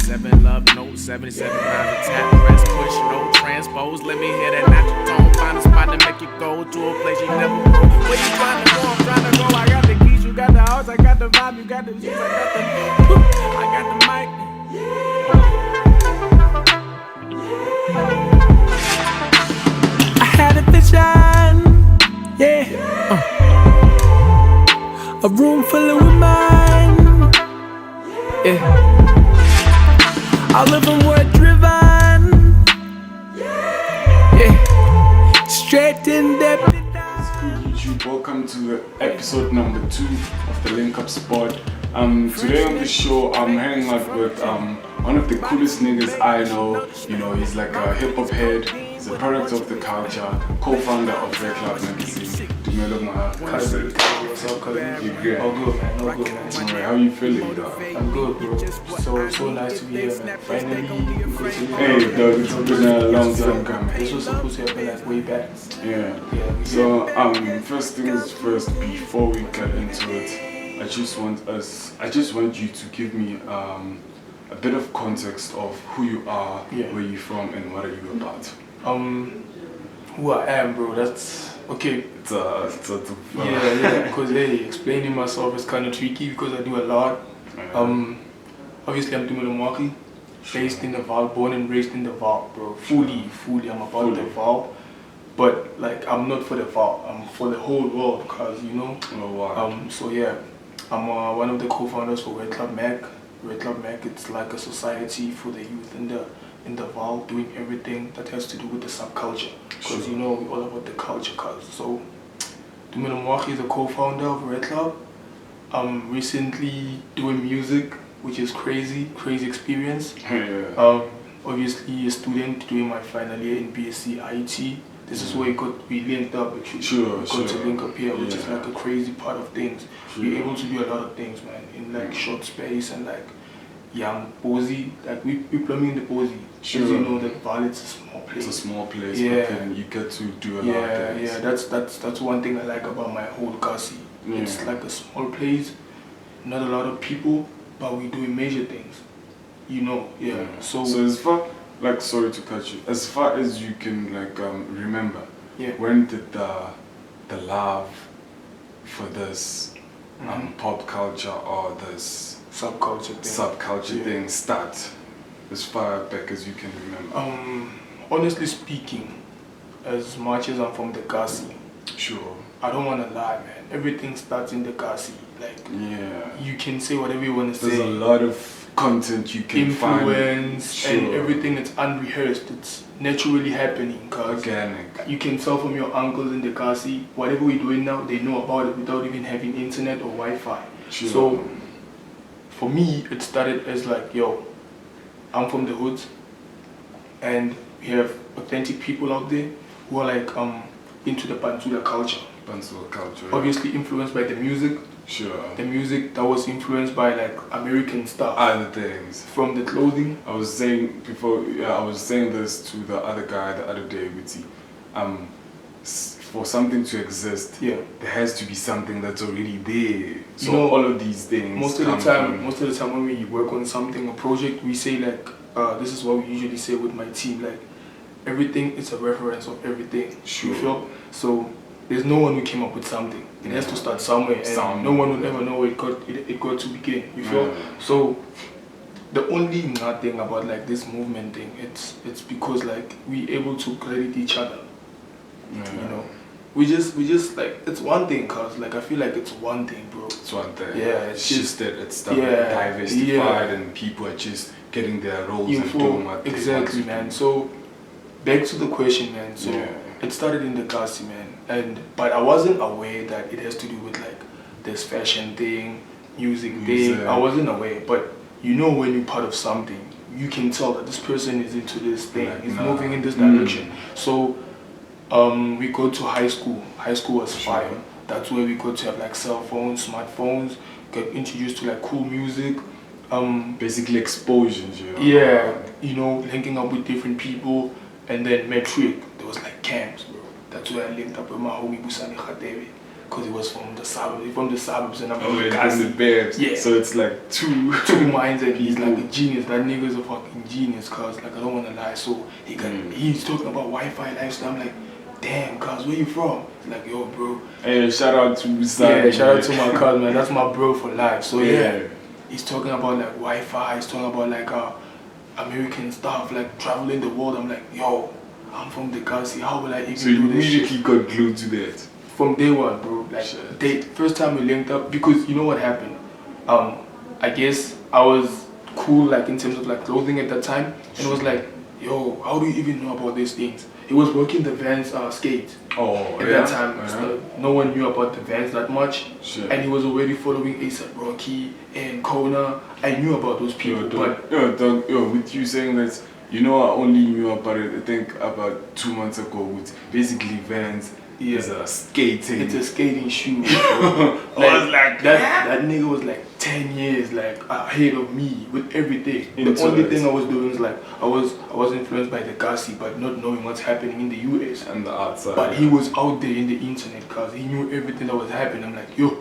77 love note, 77 rounds of tap, press, push, no transpose. Let me hear that natural tone. Find a spot to make you go to a place you never go. Where you trying to go? I'm trying to go. I got the keys, you got the house, I got the vibe, you got the juice, I got the mic. I had a vision, yeah. A room full of women, yeah. All of them were driven, yeah. Straight in their YouTube. Welcome to episode number 2 of the Link Up Spot. Today on the show, I'm hanging out with one of the coolest niggas I know. You know, he's like a hip hop head. He's a product of the culture, co-founder of RareclubMag. Tumelo Moagi. What's up, cousin? You good? All good, man. All good, man. Alright, how you feeling, dog? I'm good, bro. So nice to be here, man. Finally, we go to Hey, dog, it's been a long time coming. This was supposed to happen like way back. Yeah. So, first things first, before we get into it, I just want you to give me a bit of context of who you are, where you're from, and what are you about. Who I am, bro. That's okay. Because explaining myself is kind of tricky because I do a lot. Obviously, I'm Tumelo Moagi, based in the Val, born and raised in the Val, bro. Fully, I'm about the Val. But like, I'm not for the Val. I'm for the whole world, because you know. Oh, wow. So yeah, I'm one of the co-founders for RareclubMag. RareclubMag, it's like a society for the youth in the Val, doing everything that has to do with the subculture. Because you know, we're all about the culture, cause. So, Tumelo Moagi is a co-founder of Rareclub. I'm recently doing music, which is crazy experience. Obviously a student doing my final year in BSc IT. This is where we linked up actually. We got to link up here, which is like a crazy part of things. We're able to do a lot of things, man, in like short space and like young posy. Like we plumbing the posy. As you know that Val, it's a small place. It's a small place, but then you get to do a lot of things. Yeah, that's one thing I like about my whole Kasi. It's like a small place, not a lot of people, but we doing major things. You know, So as far, like, sorry to cut you, as far as you can like remember, when did the love for this pop culture or this subculture thing start? As far back as you can remember. Honestly speaking, as much as I'm from the Kasi, I don't want to lie, man. Everything starts in the Kasi. Like, you can say whatever you want to say. There's a lot of content you can influence and everything. It's unrehearsed. It's naturally happening. Organic. You can tell from your uncles in the Kasi, whatever we're doing now, they know about it without even having internet or Wi-Fi. So, for me, it started as like, yo, I'm from the hoods, and we have authentic people out there who are like into the Pantsula culture. Obviously influenced by the music. The music that was influenced by like American stuff. Other things. From the clothing. I was saying this to the other guy the other day, Witty. For something to exist, there has to be something that's already there. So you know, all of these things. Most of the time when we work on something, a project, we say like, this is what we usually say with my team, like, everything is a reference of everything. You feel? So there's no one who came up with something. It has to start somewhere, and no one will ever know where it got to begin. You feel? So the only thing about like this movement thing, it's because like we able to credit each other. You know, we just like, it's one thing, cause like I feel like it's one thing, bro. It's one thing. It's just that it's diversified and people are just getting their roles and doing what they want to do. Man. So back to the question, man. So it started in the Kasi, man, but I wasn't aware that it has to do with like this fashion thing, music thing. I wasn't aware, but you know, when you're part of something, you can tell that this person is into this thing, he's moving in this direction. So we go to high school. High school was fire. That's where we got to have like cell phones, smartphones, get introduced to like cool music. Basically exposures, you know, linking up with different people. And then metric, there was like camps, bro. That's where I linked up with my homie Busani Khatewe. because he was from the suburbs, and I'm Oh, from the in the Bears. Yeah. So it's like two minds, and he's like a genius. That nigga's a fucking genius, cause like I don't wanna lie. So he's talking about Wi-Fi lifestyle. I'm like, damn, cuz where you from? He's like, yo, bro. Hey, shout out to Usai. Yeah, shout out to my cuz, man. That's my bro for life. So yeah, he's talking about like Wi-Fi. He's talking about like American stuff, like traveling the world. I'm like, yo, I'm from the Kasi. How will I even do this? So you immediately got glued to that. From day one, bro. Like first time we linked up, because you know what happened. I guess I was cool like in terms of like clothing at that time, and it was like, yo, how do you even know about these things? He was working the Vans skate. Oh, at that time, so no one knew about the Vans that much, and he was already following A$AP Rocky and Kona. I knew about those people, but with you saying that, you know, I only knew about it, I think about 2 months ago, with basically Vans. Is a skating. It's a skating shoe. I was like, that nigga was like 10 years like ahead of me with everything. The only thing I was doing was like I was influenced by the Kasi, but not knowing what's happening in the US and the outside. But he was out there in the internet, cause he knew everything that was happening. I'm like, yo,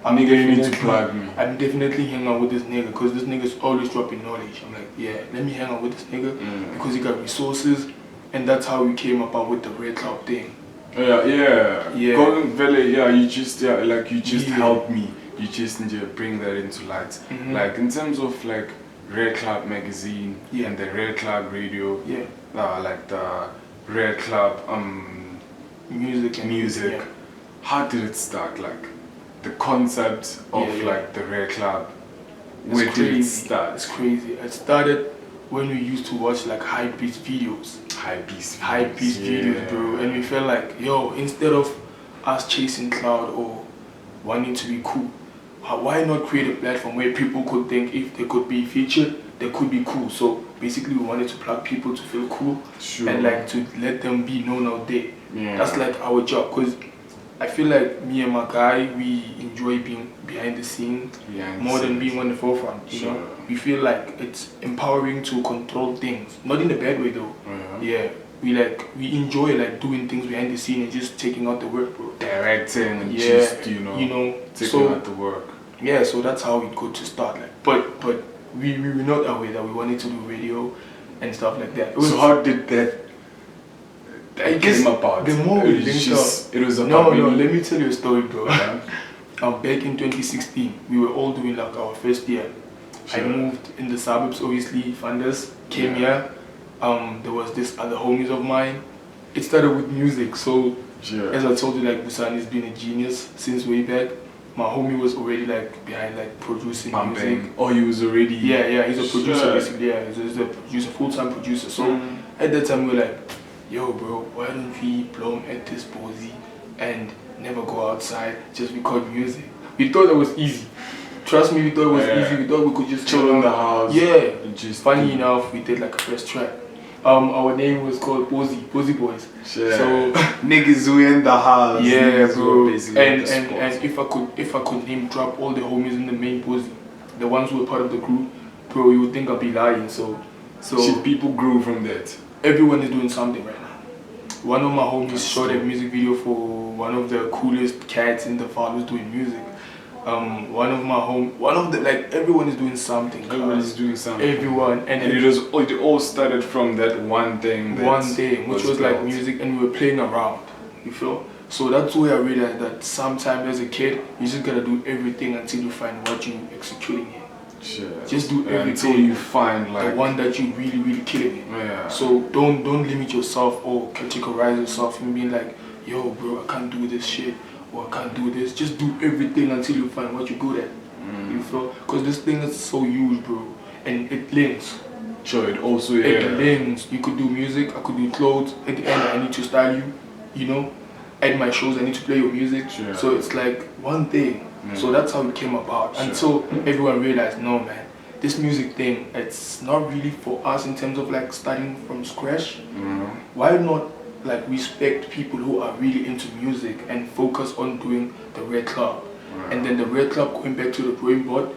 I'm definitely hanging out with this nigga, cause this nigga's always dropping knowledge. I'm like, yeah, let me hang out with this nigga because he got resources, and that's how we came about with the Red Club thing. Yeah. Going Valley, you just helped me. You just need to bring that into light. Like in terms of like Rare Club magazine and the Rare Club radio. Like the Rare Club music. How did it start? Like the concept of like the Rare Club. Where did it start? It's crazy. It started when we used to watch like high-beat videos. High-beat videos, bro. And we felt like, yo, instead of us chasing cloud or wanting to be cool, why not create a platform where people could think if they could be featured, they could be cool. So basically we wanted to plug people to feel cool and like to let them be known out there. That's like our job, because I feel like me and my guy, we enjoy being behind the scene more than being on the forefront, you know? We feel like it's empowering to control things, not in a bad way though. We enjoy like doing things behind the scene and just taking out the work, bro. Directing and just, taking out the work. Yeah, so that's how it got to start. Like, but we were not aware that we wanted to do radio and stuff like that. So how did that came about? The more we linked up, it was no, let me tell you a story, bro. Back in 2016, we were all doing like our first year. I moved in the suburbs, obviously. Funders came here. There was this other homies of mine. It started with music. So as I told you, like Busan has been a genius since way back. My homie was already like behind like producing music. Oh, he was already. Yeah, he's a producer basically. Yeah, he's a full-time producer. So at that time we were like, yo, bro, why don't we blow at this posy and never go outside, just record music? We thought it was easy. Trust me, we thought it was easy. We thought we could just chill in the house. Yeah. Funny enough, we did like a first track. Our name was called Posy Boys. So niggas who in the house. Yeah, bro. And if I could name drop all the homies in the main Posy, the ones who were part of the group, bro, you would think I'd be lying. So people grew from that. Everyone is doing something right now. One of my homies shot a music video for one of the coolest cats in the val who's doing music. Everyone is doing something. Everyone's doing something. Everyone. And it all started from that one thing. Which was like music, and we were playing around. You feel? So that's where I realized that sometimes as a kid, you just gotta do everything until you find what you're executing in. Just do everything until you find like the one that you really killing in. So don't limit yourself or categorize yourself and being like, yo, bro, I can't do this shit. I can't do this. Just do everything until you find what you're good at. You feel? Because this thing is so huge, bro, and it links. It also it links. You could do music, I could do clothes. At the end, I need to style you. You know, at my shows, I need to play your music. So it's like one thing. So that's how it came about. Until everyone realized, no, man, this music thing, it's not really for us in terms of like starting from scratch. Why not like respect people who are really into music and focus on doing the Red Club, and then the Red Club going back to the drawing board,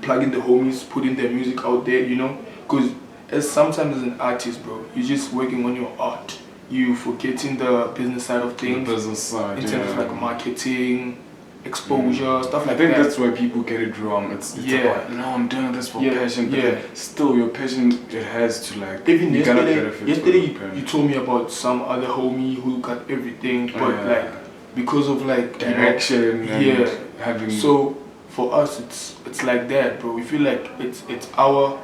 plugging the homies, putting their music out there, you know, because sometimes as an artist, bro, you're just working on your art. you forgetting the business side of things. The business side, in terms of like marketing, exposure, stuff like that. I think that's where people get it wrong. It's about, no, I'm doing this for passion, but then still your passion, it has to like, even you gotta benefit. Yesterday you told me about some other homie who got everything, but like because of like direction and having. So for us, it's like that, bro. We feel like it's our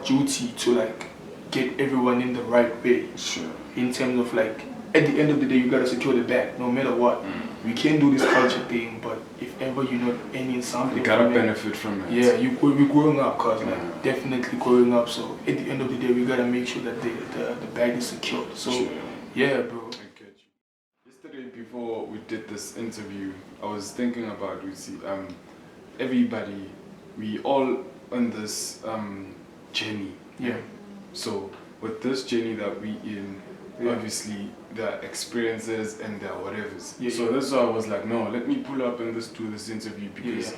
duty to like get everyone in the right way. Sure. In terms of like, at the end of the day, you gotta secure the bag, no matter what. We can do this culture thing, but if ever you're not earning something, you gotta benefit from it. Yeah, we're growing up, cause like definitely growing up. So at the end of the day, we gotta make sure that the bag is secured. So yeah, bro. I get you. Yesterday, before we did this interview, I was thinking about everybody, we all on this journey. Yeah. So with this journey that we in, obviously there are experiences and there are whatevers. So that's why I was like, no, let me pull up and do this interview because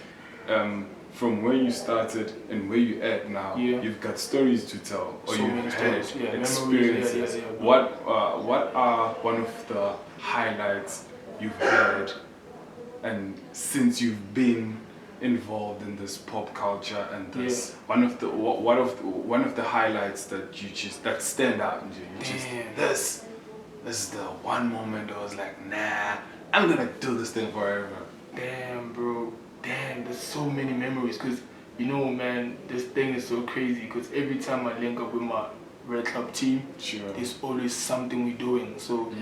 from where you started and where you at now, you've got stories to tell, or so you've had experiences. Yeah. What are one of the highlights you've had, and since you've been involved in this pop culture and this one of the highlights that that stand out and this is the one moment I was like, nah, I'm gonna do this thing forever. Damn, bro. Damn, there's so many memories, because you know, man, this thing is so crazy, because every time I link up with my Red Club team, there's always something we're doing. So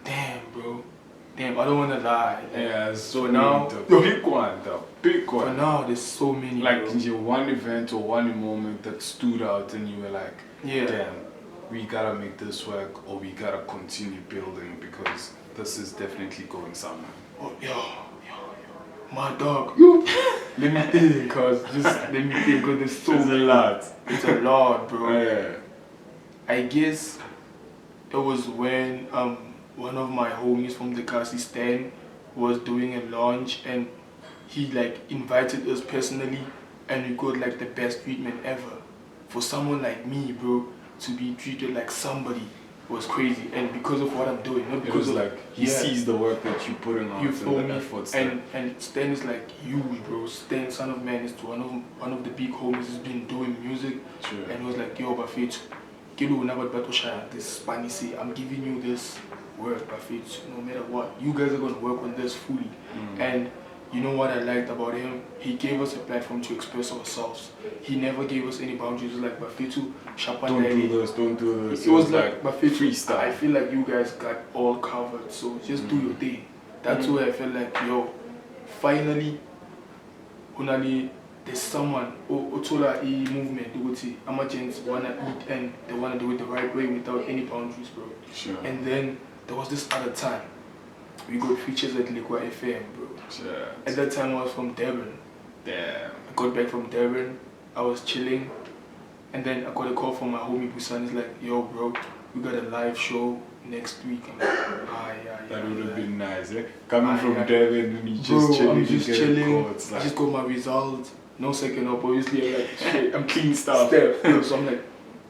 damn, bro. Damn, I don't want to lie. So now the big one. For now, there's so many. Like one event or one moment that stood out, and you were like, damn, we gotta make this work, or we gotta continue building, because this is definitely going somewhere. Oh, yo, my dog. Let me think, cause there's so many. A lot. It's a lot, bro. Yeah. I guess it was when one of my homies from the Kasi stand was doing a launch, and he like invited us personally, and we got like the best treatment ever. For someone like me, bro, to be treated like somebody was crazy, and because of what I'm doing, not because of like he sees the work that you put in on, and the efforts. And Stan is like huge, bro. Stan, son of man, is one of the big homies. He's been doing music, and he was like, yo, Buffett, this Spanish, I'm giving you this work, Buffett. No matter what, you guys are gonna work on this fully. And you know what I liked about him? He gave us a platform to express ourselves. He never gave us any boundaries. Like, Bafetu, don't do this. It was like, Bafetu, freestyle. I feel like you guys got all covered, so just do your thing. That's where I felt like, yo, finally, there's someone, Otola E movement, Amagents wanna eat, and they wanna do it the right way without any boundaries, bro. And then there was this other time. We got features at Liqua FM, bro. At that time, I was from Durban. Damn. I got back from Durban. I was chilling, and then I got a call from my homie Busan. He's like, "Yo, bro, we got a live show next week." I'm like, that would have been nice, eh? Coming from Durban, and you just chilling. I'm just chilling. I just got my results. No second up, obviously. I'm like, shit, I'm clean stuff. So I'm like,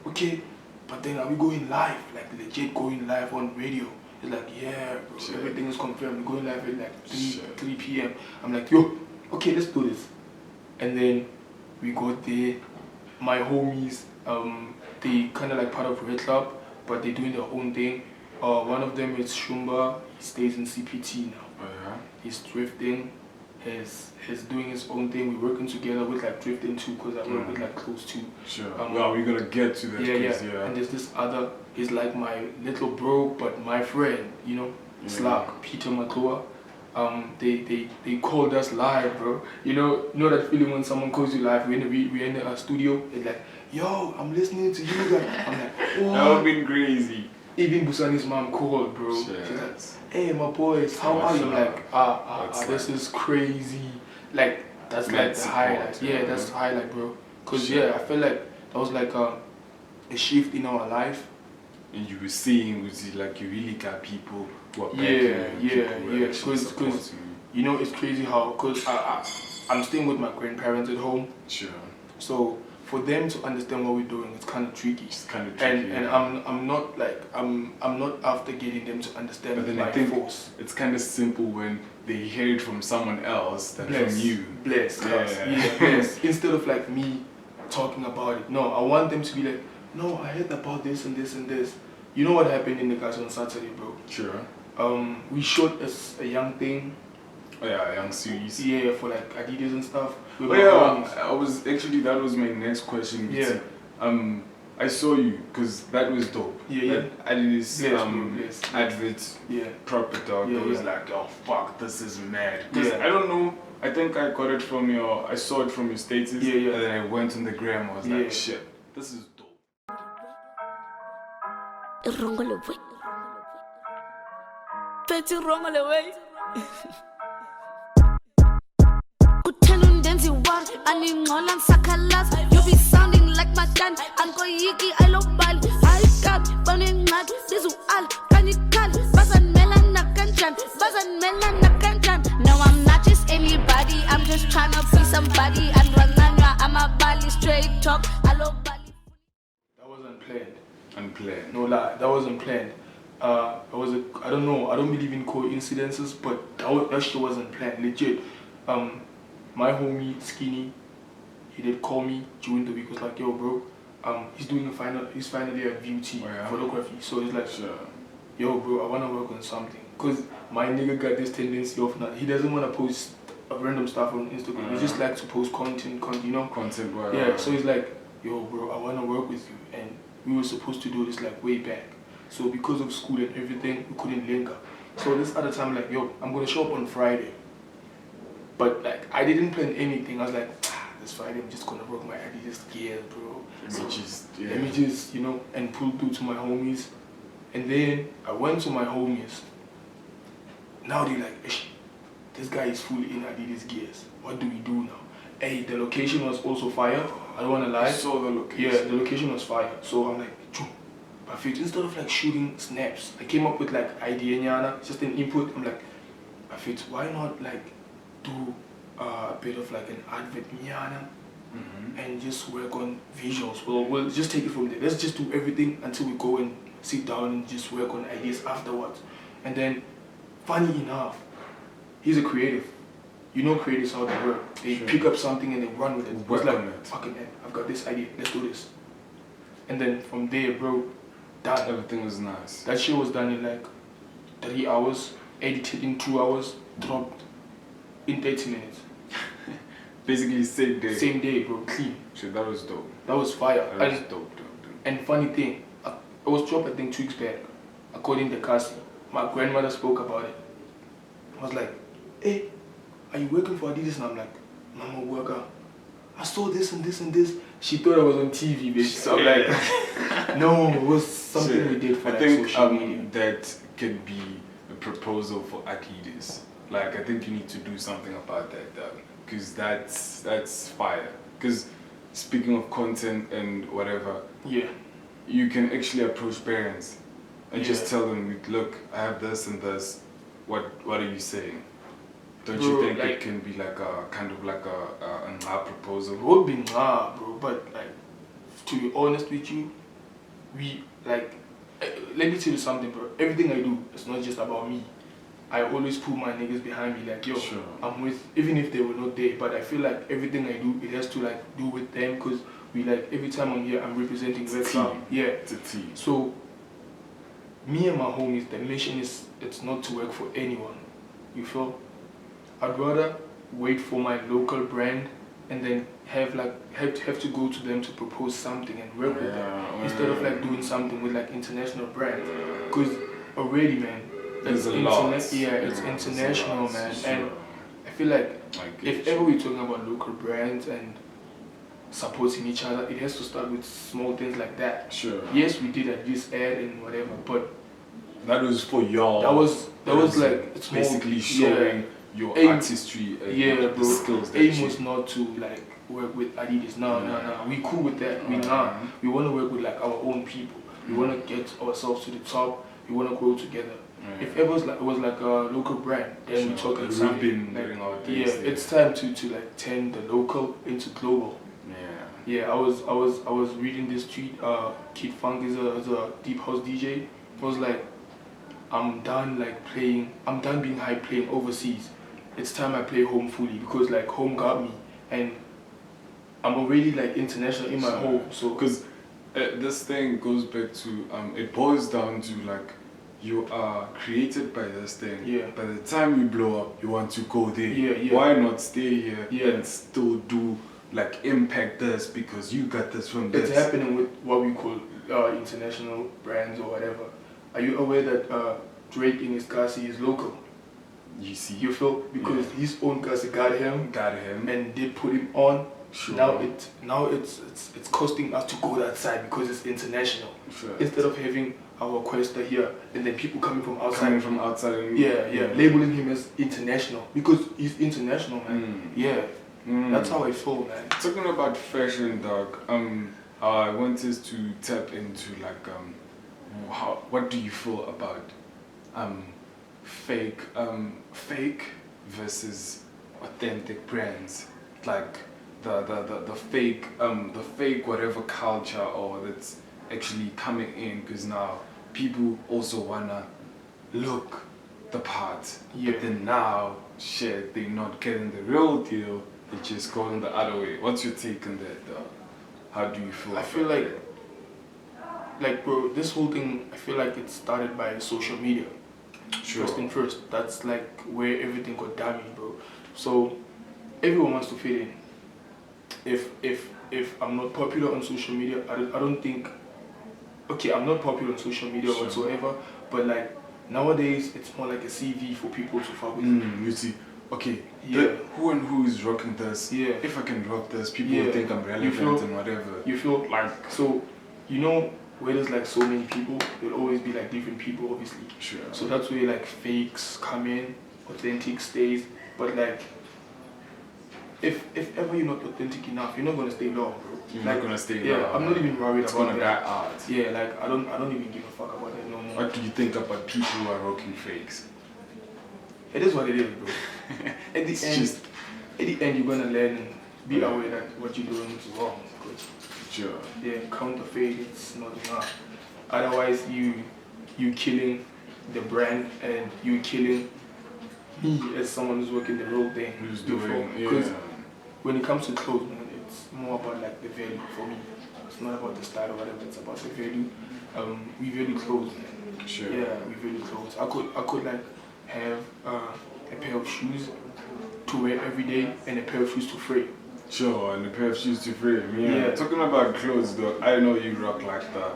okay, but then are we going live? Like legit going live on radio? He's like, yeah, bro, everything is confirmed. We're going live at like 3 p.m. I'm like, yo, okay, let's do this. And then we got there. My homies, they kind of like part of Red Club, but they're doing their own thing. One of them is Shumba. He stays in CPT now. He's drifting. He's doing his own thing. We're working together with like drifting too, because I work with like close to. Well, we're gonna get to that. Yeah. And there's this other. He's like my little bro, but my friend. You know, Slack, Peter Matua. They called us live, bro. You know that feeling when someone calls you live. We're in a studio. They're like, yo, I'm listening to you guys. I'm like, what? That would have been crazy. Even Busani's mom called, bro. She's like, hey, my boys, how are you? Like, this is crazy. Like, that's like the highlight. Yeah, that's the highlight, bro. Because, I feel like that was like a shift in our life. And you were seeing, like, you really got people who are Because, you know, it's crazy how, because I'm staying with my grandparents at home. So for them to understand what we're doing, it's kind of tricky. It's kind of tricky. And I'm not like I'm not after getting them to understand. But then my I think force. it's kind of simple when they hear it from someone else than Bless. from you. Bless. Yeah. Bless. Instead of like me talking about it. No, I want them to be like, no, I heard about this and this and this. You know what happened in the class on Saturday, bro? Sure. We shot a young thing. Oh yeah, a young series. Yeah, for like Adidas and stuff. Oh yeah, I was actually, that was my next question. Yeah. I saw you because that was dope. Yeah. That Adidas advert. Yeah. Proper dog. Yeah, I was like, oh fuck, this is mad. Because I don't know. I think I got it from I saw it from your status. Yeah. And then I went on the gram. I was like, shit, this is dope. Betty wrong all the way. You be sounding like my dad. Uncle Yiki, I love Bali. I got burning mad. This is all can you call? Bazan Melana Kanchan. Bazan Melana Kanchan. No, I'm not just anybody. I'm just trying to be somebody. And Rananya, I'm a Bali straight talk. I love Bali. That wasn't planned. Unplanned. No lie, that wasn't planned. I don't know, I don't believe in coincidences, but that shit wasn't planned, legit. My homie, Skinny, he did call me during the week, was like, yo bro, he's finally at beauty photography, so he's like, yo bro, I wanna work on something. Cause my nigga got this tendency of he doesn't wanna post random stuff on Instagram, he just likes to post content, you know? Content, yeah, so he's like, yo bro, I wanna work with you, and we were supposed to do this like way back. So because of school and everything, we couldn't link up. So this other time, like, yo, I'm gonna show up on Friday. But like, I didn't plan anything. I was like, this Friday I'm just gonna work my Adidas gear, bro. Let me just, you know, and pull through to my homies. And then I went to my homies. Now they're like, this guy is fully in Adidas gears. What do we do now? Hey, the location was also fire. I don't wanna lie. I saw the location. Yeah, the location was fire. So I'm like, Perfect. Instead of like shooting snaps, I came up with like idea nyana, just an input. I'm like, perfect. Why not like do a bit of like an advert nyana and just work on visuals? Well, we'll just take it from there. Let's just do everything until we go and sit down and just work on ideas afterwards. And then, funny enough, he's a creative. You know creatives how they work. They pick up something and they run with it. It's like, fucking man, I've got this idea. Let's do this. And then from there, bro. Done. Everything was nice. That shit was done in like 3 hours, edited in 2 hours, dropped in 30 minutes. Basically same day. Same day, bro, clean. Shit, that was dope. That was fire. That was dope. And funny thing, it was dropped I think 2 weeks back, according to Cassie. My grandmother spoke about it. I was like, hey, are you working for Adidas? And I'm like, Mama worker. I saw this and this and this. She thought I was on TV, bitch. So I'm like, no, it was something we did for like social media. That could be a proposal for Adidas. Like, I think you need to do something about that, dog. Because that's fire. Because speaking of content and whatever, you can actually approach parents and just tell them, look, I have this and this. What are you saying? Don't you think like, it can be like a kind of like a proposal? It would be bro, but like to be honest with you, we like let me tell you something, bro. Everything I do, it's not just about me. I always pull my niggas behind me, like yo, I'm with, even if they were not there. But I feel like everything I do, it has to like do with them, because we like every time I'm here, I'm representing RareclubMag. Yeah, it's a team. So me and my homies, the mission is it's not to work for anyone. You feel? I'd rather wait for my local brand and then have to go to them to propose something and work with them instead of like doing something with like international brands, because already, man, there's a lot. Yeah, it's international, man, and I feel like if ever we're talking about local brands and supporting each other, it has to start with small things like that. Sure. Yes, we did at this ad and whatever, but that was for y'all. That was like it's basically showing your artistry and the skills that aim was not to like work with Adidas. No. We cool with that. We want to work with like our own people. We want to get ourselves to the top. We want to grow together. If it was like a local brand, then we talk like something. Like, it's time to like turn the local into global. Yeah. Yeah, I was reading this tweet. Kid Funk is a deep house DJ. I was like, I'm done being hype playing overseas. It's time I play home fully because like home got me, and I'm already like international in my home. So because this thing goes back to it boils down to like you are created by this thing. Yeah. By the time you blow up, you want to go there. Yeah. Why not stay here Yeah. and still do like impact this because you got this from this? it's happening with what we call international brands or whatever. Are you aware that Drake in his Kasi is local? You see, You feel because his own Kasi got him, and they put him on. Sure. Now it's costing us to go that side because it's international. Sure. Instead of having our Questa here and then people coming from outside. And Labeling him as international because he's international, man. Yeah. That's how I feel, man. Talking about fashion, dog. I wanted to tap into like what do you feel about fake versus authentic brands, like the fake whatever culture or that's actually coming in, because now people also wanna look the part, but then now shit they're not getting the real deal, they're just going the other way. What's your take on that though? How do you feel? I feel like bro, this whole thing, I feel like it started by social media. Sure. First thing first, that's like where everything got damaged, bro. So everyone wants to fit in. If I'm not popular on social media, I don't think, okay, I'm not popular on social media whatsoever, but like nowadays it's more like a CV for people to fuck with. You see, okay, who and who is rocking this? Yeah. If I can rock this, people will think I'm relevant and whatever. You feel like, so, you know, where there's like so many people, there'll always be like different people, obviously. Sure. So that's where like fakes come in, authentic stays, but like, if ever you're not authentic enough, you're not gonna stay long, bro. You're like, not gonna stay long. Yeah, I'm not even worried it's about gonna that. die out. Yeah, like I don't even give a fuck about that no more. What do you think about people who are rocking fakes? It is what it is, bro. At the end, you're gonna learn and be aware that what you're doing is wrong. Sure. Yeah, counterfeit, it's not enough. Otherwise, you killing the brand and you killing me as someone who's working the real thing. Who's doing? Because when it comes to clothes, man, it's more about like the value for me. It's not about the style or whatever. It's about the value. We value clothes, man. Sure. Yeah, we value clothes. I could like have a pair of shoes to wear every day and a pair of shoes to frame. Sure, and a pair of shoes to frame. Yeah. Talking about clothes, dog, I know you rock like the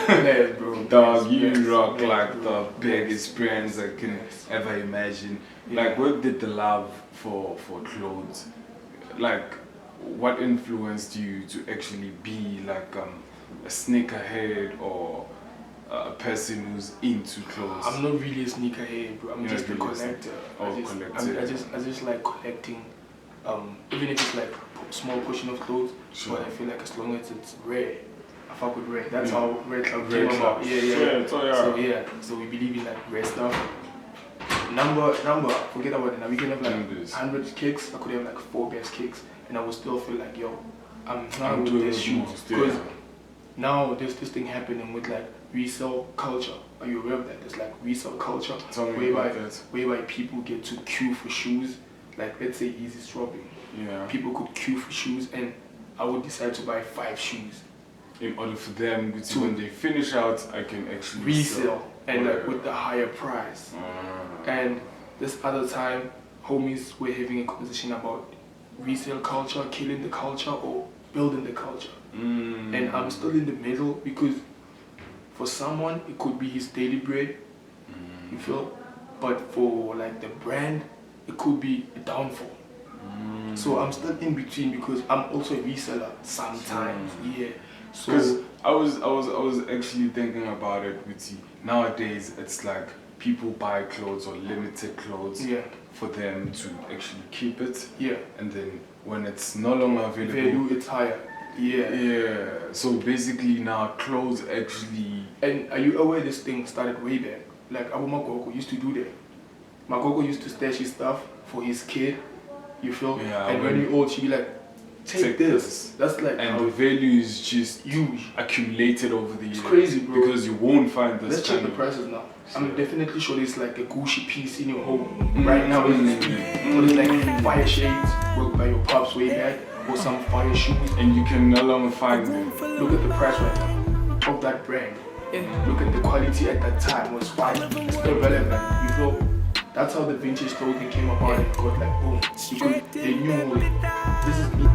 Yes, bro. dog. You Yes, rock yes, like bro. the biggest brands I can ever imagine. Yeah. Like, where did the love for clothes? Like, what influenced you to actually be like a sneakerhead or a person who's into clothes? I'm not really a sneakerhead, bro. I'm You're just a not really collector. collector. I just like collecting. Even if it's like small portion of clothes, Sure. but I feel like as long as it's rare, I fuck with rare. That's how Rare Club Rare came Club. about. Yeah. So So we believe in like rare stuff. Number, forget about it. Now we can have like Numbers. 100 kicks. I could have like 4 best kicks, and I would still feel like, yo, I'm not with doing this the shoes. most, yeah. Because now there's this thing happening with like resale culture. Are you aware of that? There's like resale culture Tell me about that. whereby people get to queue for shoes. Like let's say Easy Strawberry. Yeah. People could queue for shoes, and I would decide to buy 5 shoes. In order for them to when they finish out, I can actually Resell and like Whatever. with the higher price. And this other time, homies were having a conversation about resale culture, killing the culture, or building the culture. And I'm still in the middle because for someone it could be his daily bread, you feel, but for like the brand it could be a downfall. So I'm still in between because I'm also a reseller sometimes. Yeah. Because So I was actually thinking about it with you. Nowadays it's like people buy clothes or limited clothes yeah, for them to actually keep it, yeah. and then when it's no longer available, Value it's higher. Yeah. so basically now clothes actually And are you aware this thing started way back? Like Abu Makoko used to do that. Makoko used to stash his stuff for his kid, you feel? Yeah, and when you're old, she'd be like, take this. That's like and the value is just huge, accumulated over the years. It's crazy, bro. Because you won't find this. Let's check the prices now. I'm definitely sure it's like a Gucci piece in your home right now. But it's like fire shades worked by your pops way back, or some fire shoes, and you can no longer find them. Look at the price right now of that brand. Look at the quality at that time was fire. It's still relevant, you know. That's how the vintage clothing came about and got like boom. They knew this is me.